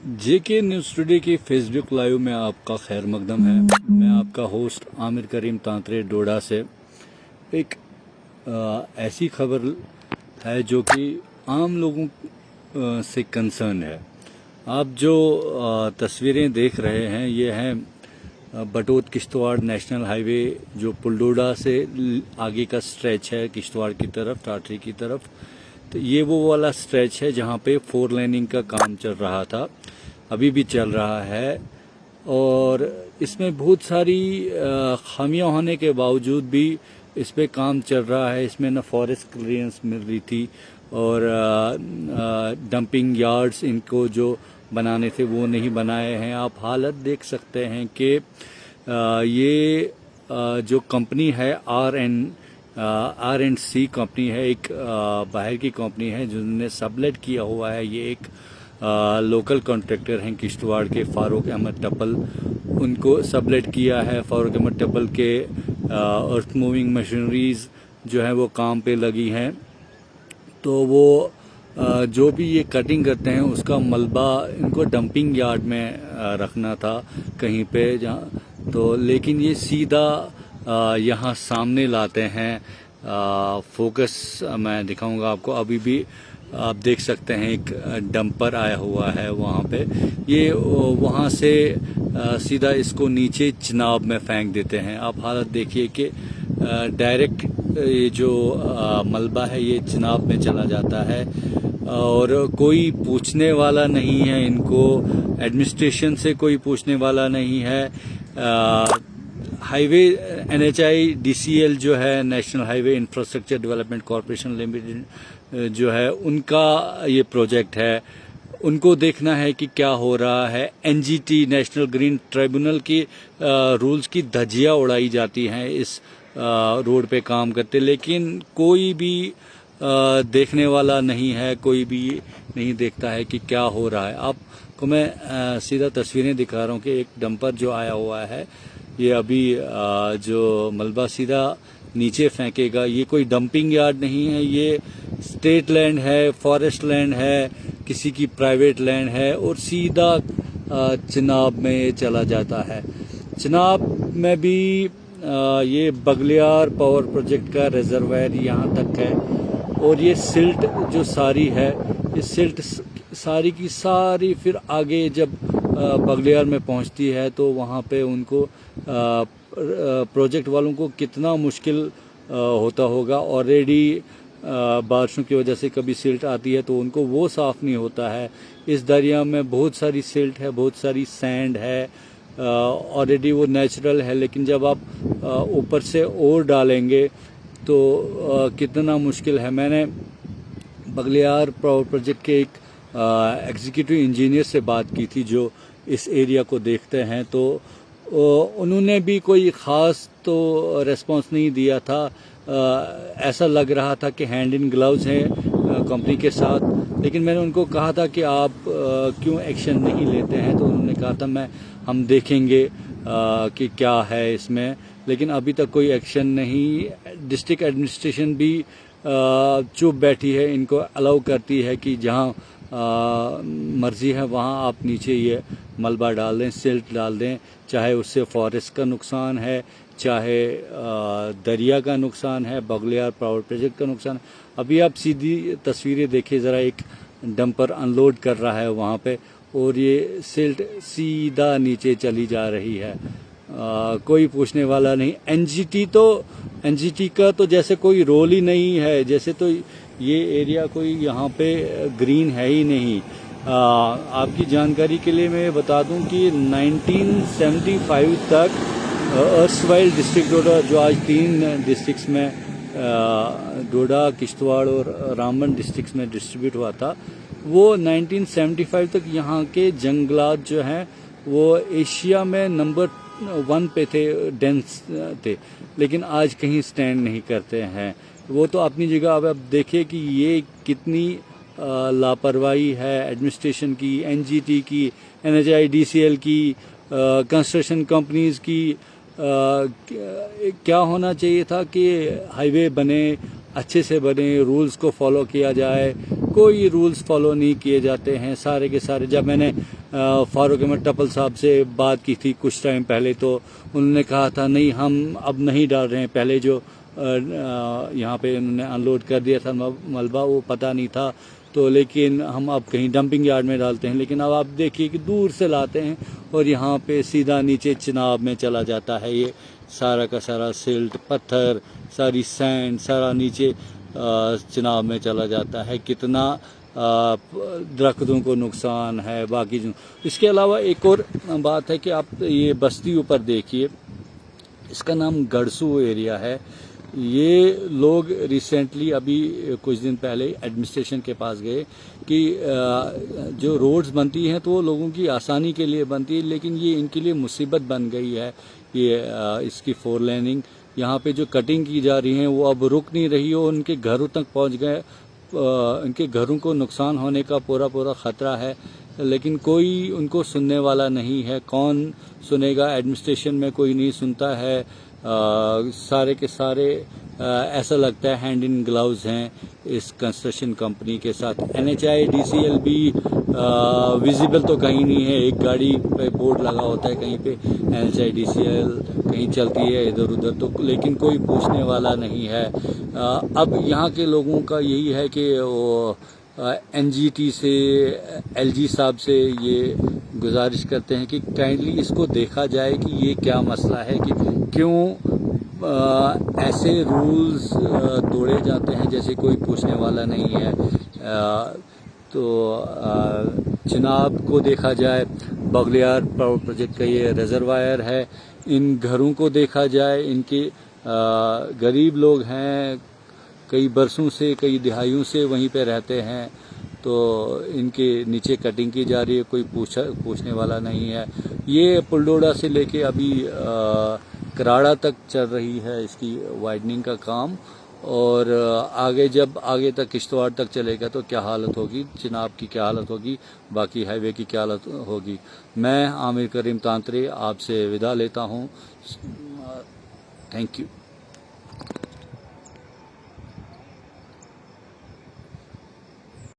जेके news today की Facebook live में आपका खैर मकदम है। मैं आपका होस्ट आमिर करीम तांतरे डोडा से। एक ऐसी खबर है जो कि आम लोगों से कंसर्न है। आप जो तस्वीरें देख रहे हैं ये हैं बटोत किश्तवाड़ नेशनल हाईवे, जो पुलडोडा से आगे का स्ट्रेच है किश्तवाड़ की तरफ, टाटरी की तरफ। तो ये वो वाला स्ट्रेच है जहाँ पे 4 लेनिंग का काम चल रहा था, अभी भी चल रहा है। और इसमें बहुत सारी खामियां होने के बावजूद भी इस पे काम चल रहा है। इसमें न फॉरेस्ट क्लियरेंस मिल रही थी और डंपिंग यार्ड्स इनको जो बनाने थे वो नहीं बनाए हैं। आप हालत देख सकते हैं कि ये जो कंपनी है R&C कंपनी है, एक बाहर की कंपनी है जिन्होंने सबलेट किया हुआ है। ये एक लोकल कॉन्ट्रैक्टर हैं किश्तवाड़ के, फारूक अहमद टप्पल, उनको सबलेट किया है। फारूक अहमद टप्पल के अर्थ मूविंग मशीनरीज जो है वो काम पे लगी हैं। तो वो जो भी ये कटिंग करते हैं उसका मलबा इनको डंपिंग यार्ड में रखना था कहीं पे जहाँ, तो लेकिन ये सीधा यहाँ सामने लाते हैं। फोकस मैं दिखाऊंगा आपको, अभी भी आप देख सकते हैं एक डंपर आया हुआ है वहाँ पे। ये वहाँ से सीधा इसको नीचे चिनाब में फेंक देते हैं। आप हालत देखिए कि डायरेक्ट ये जो मलबा है ये चिनाब में चला जाता है और कोई पूछने वाला नहीं है इनको, एडमिनिस्ट्रेशन से कोई पूछने वाला नहीं है। हाईवे NHI DCL जो है, national highway infrastructure development corporation limited जो है, उनका ये प्रोजेक्ट है। उनको देखना है कि क्या हो रहा है। NGT नेशनल ग्रीन ट्रिब्यूनल की रूल्स की धज्जियां उड़ाई जाती हैं इस रोड पे काम करते, लेकिन कोई भी देखने वाला नहीं है, कोई भी नहीं देखता है कि क्या हो रहा है। आपको मैं सीधा तस्वीरें दिखा रहा हूँ कि एक डंपर जो आया हुआ है ये अभी जो मलबा सीधा नीचे फेंकेगा। ये कोई डंपिंग यार्ड नहीं है, ये स्टेट लैंड है, फॉरेस्ट लैंड है, किसी की प्राइवेट लैंड है और सीधा चिनाब में ये चला जाता है। चिनाब में भी ये बगलियार पावर प्रोजेक्ट का रिजर्वायर यहाँ तक है और ये सिल्ट जो सारी है, ये सिल्ट सारी की सारी फिर आगे जब बगलियार में पहुँचती है तो वहाँ पे उनको प्रोजेक्ट वालों को कितना मुश्किल होता होगा। ऑलरेडी बारिशों की वजह से कभी सिल्ट आती है तो उनको वो साफ़ नहीं होता है। इस दरिया में बहुत सारी सिल्ट है, बहुत सारी सैंड है, ऑलरेडी वो नेचुरल है, लेकिन जब आप ऊपर से और डालेंगे तो कितना मुश्किल है। मैंने बगलियार पावर प्रोजेक्ट के एक एग्जीक्यूटिव इंजीनियर से बात की थी जो इस एरिया को देखते हैं, तो उन्होंने भी कोई ख़ास तो रेस्पॉन्स नहीं दिया था। ऐसा लग रहा था कि हैंड इन ग्लव्स हैं कंपनी के साथ। लेकिन मैंने उनको कहा था कि आप क्यों एक्शन नहीं लेते हैं, तो उन्होंने कहा था हम देखेंगे कि क्या है इसमें, लेकिन अभी तक कोई एक्शन नहीं। डिस्ट्रिक्ट एडमिनिस्ट्रेशन भी चुप बैठी है, इनको अलाउ करती है कि जहाँ मर्जी है वहाँ आप नीचे ये मलबा डाल दें, सिल्ट डाल दें, चाहे उससे फॉरेस्ट का नुकसान है, चाहे दरिया का नुकसान है, बगलियार पावर प्रोजेक्ट का नुकसान। अभी आप सीधी तस्वीरें देखिए ज़रा, एक डंपर अनलोड कर रहा है वहाँ पे और ये सिल्ट सीधा नीचे चली जा रही है। कोई पूछने वाला नहीं। NGT का तो जैसे कोई रोल ही नहीं है, जैसे तो ये एरिया कोई यहाँ पे ग्रीन है ही नहीं। आपकी जानकारी के लिए मैं बता दूं कि 1975 तक अर्सवाइल डिस्ट्रिक्ट डोडा, जो आज 3 डिस्ट्रिक्ट्स में डोडा, किश्तवाड़ और रामबन डिस्ट्रिक्ट्स में डिस्ट्रीब्यूट हुआ था, वो 1975 तक यहाँ के जंगलात जो हैं वो एशिया में नंबर 1 पे थे, डेंस थे, लेकिन आज कहीं स्टैंड नहीं करते हैं। वो तो अपनी जगह। अब आप देखिए कि ये कितनी लापरवाही है एडमिनिस्ट्रेशन की, NGT की, NHI DCL की, कंस्ट्रक्शन कंपनीज की। क्या होना चाहिए था कि हाईवे बने, अच्छे से बने, रूल्स को फॉलो किया जाए, कोई रूल्स फॉलो नहीं किए जाते हैं सारे के सारे। जब मैंने फारूक अहमद टप्पल साहब से बात की थी कुछ टाइम पहले, तो उन्होंने कहा था नहीं हम अब नहीं डाल रहे हैं। पहले जो यहाँ पे उन्होंने अनलोड कर दिया था मलबा, वो पता नहीं था, तो लेकिन हम अब कहीं डंपिंग यार्ड में डालते हैं। लेकिन अब आप देखिए कि दूर से लाते हैं और यहाँ पे सीधा नीचे चिनाब में चला जाता है। ये सारा का सारा सिल्ट, पत्थर, सारी सैंड, सारा नीचे चिनाब में चला जाता है। कितना दरख्तों को नुकसान है। बाकी इसके अलावा एक और बात है कि आप ये बस्ती ऊपर देखिए, इसका नाम गड़सू एरिया है। ये लोग रिसेंटली अभी कुछ दिन पहले एडमिनिस्ट्रेशन के पास गए कि जो रोड्स बनती हैं तो वो लोगों की आसानी के लिए बनती है, लेकिन ये इनके लिए मुसीबत बन गई है। ये इसकी 4 लेनिंग यहाँ पे जो कटिंग की जा रही है वो अब रुक नहीं रही है, उनके घरों तक पहुँच गए। इनके घरों को नुकसान होने का पूरा ख़तरा है, लेकिन कोई उनको सुनने वाला नहीं है। कौन सुनेगा? एडमिनिस्ट्रेशन में कोई नहीं सुनता है। सारे के सारे ऐसा लगता है हैंड इन ग्लव्स हैं इस कंस्ट्रक्शन कंपनी के साथ। NHI DCL भी विजिबल तो कहीं नहीं है। एक गाड़ी पे बोर्ड लगा होता है कहीं पे NHI DCL कहीं चलती है इधर उधर, तो लेकिन कोई पूछने वाला नहीं है। अब यहाँ के लोगों का यही है कि वो NGT से, LG साहब से ये गुजारिश करते हैं कि काइंडली इसको देखा जाए कि ये क्या मसला है, कि क्यों ऐसे रूल्स तोड़े जाते हैं जैसे कोई पूछने वाला नहीं है। तो चिनाब को देखा जाए, बगलियार पावर प्रोजेक्ट का ये रिजर्वायर है। इन घरों को देखा जाए, इनके गरीब लोग हैं, कई बरसों से, कई दिहाइयों से वहीं पे रहते हैं, तो इनके नीचे कटिंग की जा रही है, कोई पूछने वाला नहीं है। ये पुलडोडा से लेके अभी कराड़ा तक चल रही है इसकी वाइडनिंग का काम, और आगे जब आगे तक किश्तवाड़ तक चलेगा तो क्या हालत होगी, चिनाब की क्या हालत होगी, बाकी हाईवे की क्या हालत होगी। मैं आमिर करीम तांतरे आपसे विदा लेता हूँ। Thank you.